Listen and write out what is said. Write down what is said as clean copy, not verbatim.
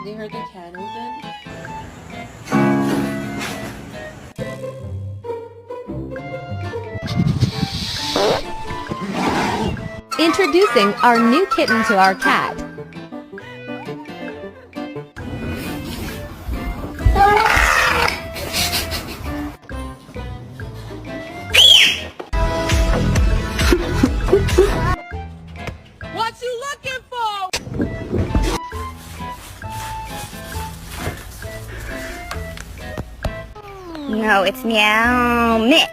They heard the can open. Introducing our new kitten to our cat. What you looking for? No, it's meow mix.